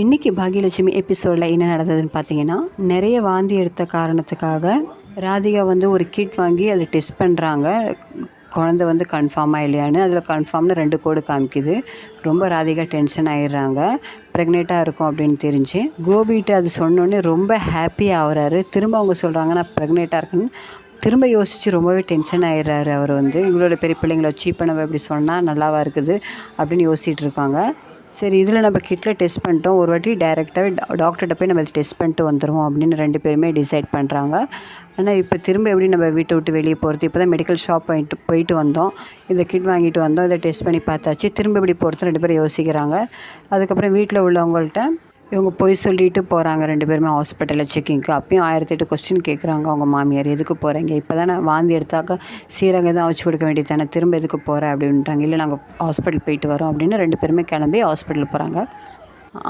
இன்றைக்கி பாகியலட்சுமி எபிசோடில் என்ன நடந்ததுன்னு பார்த்தீங்கன்னா, நிறைய வாந்தி எடுத்த காரணத்துக்காக ராதிகா வந்து ஒரு கிட் வாங்கி அதை டெஸ்ட் பண்ணுறாங்க. குழந்தை வந்து கன்ஃபார்மாக இல்லையான்னு. அதில் கன்ஃபார்ம்னு 2 கோடு காமிக்குது. ரொம்ப ராதிகா டென்ஷன் ஆகிடுறாங்க. ப்ரெக்னெண்ட்டாக இருக்கும் அப்படின்னு தெரிஞ்சு கோபிகிட்ட அது சொன்னோன்னே ரொம்ப ஹாப்பி ஆகுறாரு. திரும்ப அவங்க சொல்கிறாங்க நான் ப்ரெக்னெண்ட்டாக இருக்குன்னு. திரும்ப யோசித்து ரொம்பவே டென்ஷன் ஆகிடுறாரு. அவர் வந்து இவங்களோட பெரிய பிள்ளைங்களை வச்சு இப்போ நம்ம இப்படி சொன்னால் நல்லாவா இருக்குது அப்படின்னு யோசிச்சுட்டு இருக்காங்க. சரி, இதில் நம்ம கிட்டில் டெஸ்ட் பண்ணிட்டோம், ஒரு வாட்டி டைரெக்டாகவே டாக்டர்கிட்ட போய் நம்ம டெஸ்ட் பண்ணிட்டு வந்துடுவோம் அப்படின்னு 2 பேருமே டிசைட் பண்ணுறாங்க. ஆனால் இப்போ திரும்ப எப்படி நம்ம வீட்டை விட்டு வெளியே போகிறது? இப்போ தான் மெடிக்கல் ஷாப் போயிட்டு வந்தோம், இந்த கிட் வாங்கிட்டு வந்தோம், இதை டெஸ்ட் பண்ணி பார்த்தாச்சு, திரும்ப எப்படி போகிறது 2 பேரும் யோசிக்கிறாங்க. அதுக்கப்புறம் வீட்டில் உள்ளவங்கள்ட்ட இவங்க போய் சொல்லிட்டு போகிறாங்க 2 பேருமே ஹாஸ்பிட்டலில் செக்கிங்க்கு. அப்பயும் 1008 கொஸ்டின் கேட்குறாங்க அவங்க மாமியார். எதுக்கு போகிறீங்க? இப்போ தானே வாந்தி எடுத்தாக்க சீரகம் தான் வச்சு கொடுக்க வேண்டியது தானே, திரும்ப எதுக்கு போகிற அப்படின்றாங்க. இல்லை நாங்கள் ஹாஸ்பிட்டல் போயிட்டு வரோம் அப்படின்னு 2 பேருமே கிளம்பி ஹாஸ்பிட்டல் போகிறாங்க.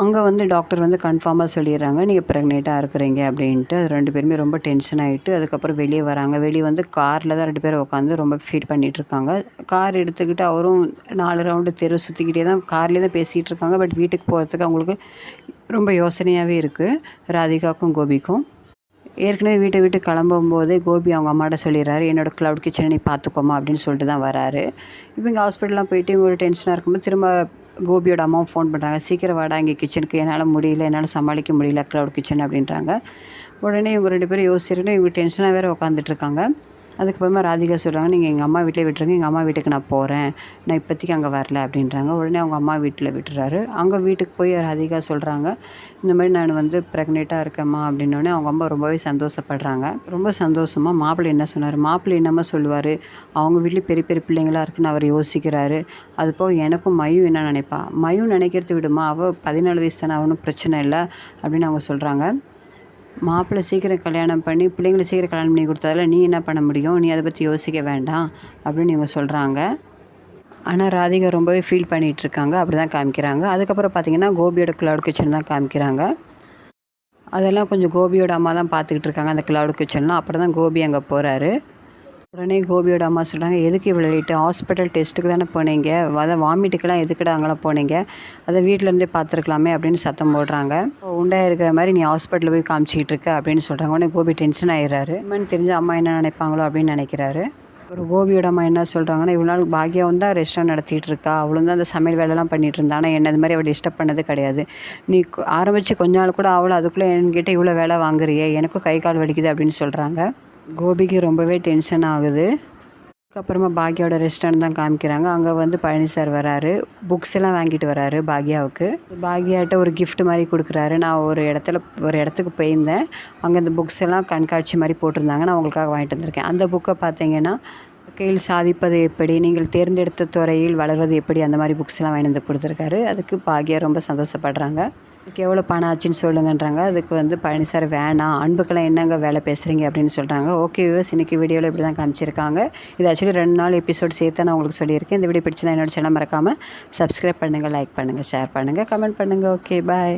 அங்கே வந்து டாக்டர் வந்து கன்ஃபார்மாக சொல்லிடுறாங்க நீங்கள் ப்ரெக்னெண்ட்டாக இருக்கிறீங்க அப்படின்ட்டு. அது 2 பேருமே ரொம்ப டென்ஷன் ஆகிட்டு அதுக்கப்புறம் வெளியே வராங்க. வெளியே வந்து காரில் தான் 2 பேரும் உட்காந்து ரொம்ப ஃபீல் பண்ணிகிட்ருக்காங்க. கார் எடுத்துக்கிட்டு அவரும் 4 ரவுண்டு தெரு சுற்றிக்கிட்டே தான் கார்லேயே தான் பேசிகிட்டு இருக்காங்க. பட் வீட்டுக்கு போகிறதுக்கு அவங்களுக்கு ரொம்ப யோசனையாகவே இருக்குது ராதிகாவுக்கும் கோபிக்கும். ஏற்கனவே வீட்டை விட்டு கிளம்பும்போதே கோபி அவங்க அம்மாட்ட சொல்லிடுறாரு என்னோடய க்ளவுட் கிச்சனை நீ பார்த்துக்கோமா அப்படின்னு சொல்லிட்டு தான் வராரு. இப்போ இங்கே ஹாஸ்பிட்டல்லாம் போயிட்டு இவங்க ஒரு டென்ஷனாக இருக்கும்போது திரும்ப கோபியோட அம்மாவும் ஃபோன் பண்ணுறாங்க, சீக்கிரம் வாடா இங்கே கிச்சனுக்கு, என்னால் முடியல, என்னால் சமாளிக்க முடியல க்ளவுட் கிச்சன் அப்படின்றாங்க. உடனே இவங்க 2 பேரும் யோசிச்சுட்டு இவங்க டென்ஷனாக வேறு உட்காந்துட்ருக்காங்க. அதுக்கப்புறமா ராதிகா சொல்கிறாங்க நீங்கள் எங்கள் அம்மா வீட்டிலே விட்டுருங்க, எங்கள் அம்மா வீட்டுக்கு நான் போகிறேன், நான் இப்போதைக்கு அங்கே வரல அப்படின்றாங்க. உடனே அவங்க அம்மா வீட்டில் விட்டுறாரு. அங்கே வீட்டுக்கு போய் ராதிகா சொல்கிறாங்க இந்த மாதிரி நான் வந்து ப்ரெக்னெண்ட்டாக இருக்கேம்மா அப்படின்னோடனே அவங்க அம்மா ரொம்பவே சந்தோஷப்படுறாங்க. ரொம்ப சந்தோஷமாக மாப்பிள்ளை என்ன சொன்னார், மாப்பிள்ளை என்னம்மா சொல்லுவார், அவங்க வீட்லேயும் பெரிய பெரிய பிள்ளைங்களாக இருக்குன்னு அவர் யோசிக்கிறாரு. அது போக எனக்கும் மயூ என்ன நினைப்பா, மயூ நினைக்கிறது விடுமா, அவள் 14 வயசு தானே, அவனும் பிரச்சனை இல்லை அப்படின்னு அவங்க சொல்கிறாங்க. மாப்பிள்ளை சீக்கிரம் கல்யாணம் பண்ணி பிள்ளைங்களை சீக்கிரம் கல்யாணம் பண்ணி கொடுத்ததில் நீ என்ன பண்ண முடியும், நீ அதை பற்றி யோசிக்க வேண்டாம் அப்படின்னு இவங்க சொல்கிறாங்க. ஆனால் ராதிகா ரொம்பவே ஃபீல் பண்ணிகிட்ருக்காங்க. அப்படி தான் காமிக்கிறாங்க. அதுக்கப்புறம் பார்த்திங்கன்னா கோபியோட க்ளவுட் கிச்சன் தான் காமிக்கிறாங்க. அதெல்லாம் கொஞ்சம் கோபியோட அம்மா தான் பார்த்துக்கிட்டு இருக்காங்க அந்த க்ளவுட் கிச்சன்லாம். அப்புறம் தான் கோபி அங்கே போகிறாரு. உடனே கோபியோட அம்மா சொல்கிறாங்க எதுக்கு இவ்வளோ லேட்டு, ஹாஸ்பிட்டல் டெஸ்ட்டுக்கு தானே போனீங்க, அதை வாமிட்டுக்கெல்லாம் எதுக்கிட்ட அங்கெல்லாம் போனீங்க, அதை வீட்டிலேருந்தே பார்த்துருக்கலாமே அப்படின்னு சத்தம் போடுறாங்க. உண்டாக இருக்கிற மாதிரி நீ ஹாஸ்பிட்டலில் போய் காமிச்சிக்கிட்டு இருக்க அப்படின்னு சொல்கிறாங்க. உடனே கோபி டென்ஷன் ஆகிடுறாரு. அம்மான்னு தெரிஞ்ச அம்மா என்ன நினைப்பாங்களோ அப்படின்னு நினைக்கிறாரு. ஒரு கோபியோட அம்மா என்ன சொல்கிறாங்கன்னா இவ்வளோ நாள் பாக்யாவும் தான் ரெஸ்டாரண்ட் நடத்திட்டு இருக்கா, அவளும் தான் அந்த சமையல் வேலைலாம் பண்ணிகிட்டு இருந்தா, ஆனால் என்ன இது மாதிரி அவள் டிஸ்டர்ப் பண்ணது கிடையாது, நீ ஆரம்பித்து கொஞ்ச நாள் கூட அவளை அதுக்குள்ளே என்கிட்ட இவ்வளோ வேலை வாங்குறியே, எனக்கும் கை கால் வலிக்குது அப்படின்னு சொல்கிறாங்க. கோபிக்கு ரொம்பவே டென்ஷன் ஆகுது. அதுக்கப்புறமா பாக்யாவோட ரெஸ்டாரண்ட் தான் காமிக்கிறாங்க. அங்கே வந்து பழனி சார் வராரு, புக்ஸ் எல்லாம் வாங்கிட்டு வராரு பாக்யாவுக்கு. பாக்யாட்ட ஒரு கிஃப்ட் மாதிரி கொடுக்குறாரு. நான் ஒரு இடத்துக்கு போயிருந்தேன், அங்கே இந்த புக்ஸ் எல்லாம் கண்காட்சி மாதிரி போட்டிருந்தாங்க, நான் உங்களுக்காக வாங்கிட்டு வந்திருக்கேன். அந்த புக்கை பார்த்தீங்கன்னா வாழ்க்கையில் சாதிப்பது எப்படி, நீங்கள் தேர்ந்தெடுத்த துறையில் வளர்வது எப்படி, அந்த மாதிரி புக்ஸ் எல்லாம் வாங்கி வந்து கொடுத்துருக்காரு. அதுக்கு பாக்யா ரொம்ப சந்தோஷப்படுறாங்க. அதுக்கு எவ்வளோ பணம் ஆச்சுன்னு சொல்லுங்கன்றாங்க. அதுக்கு வந்து பழனி சார் வேணாம், அன்புக்கெல்லாம் என்னங்க வேலை பேசுகிறீங்க அப்படின்னு சொல்கிறாங்க. ஓகே வியூவர்ஸ், இன்றைக்கி வீடியோவில் இப்படி தான் காமிச்சிருக்காங்க. இது ஆக்சுவலி 2 நாள் எபிசோட் சேர்த்து நான் உங்களுக்கு சொல்லியிருக்கேன். இந்த வீடியோ பிடிச்சதான் என்னோட சேனல் மறக்காமல் சப்ஸ்கிரைப் பண்ணுங்கள், லைக் பண்ணுங்கள், ஷேர் பண்ணுங்கள், கமெண்ட் பண்ணுங்கள். Okay bye.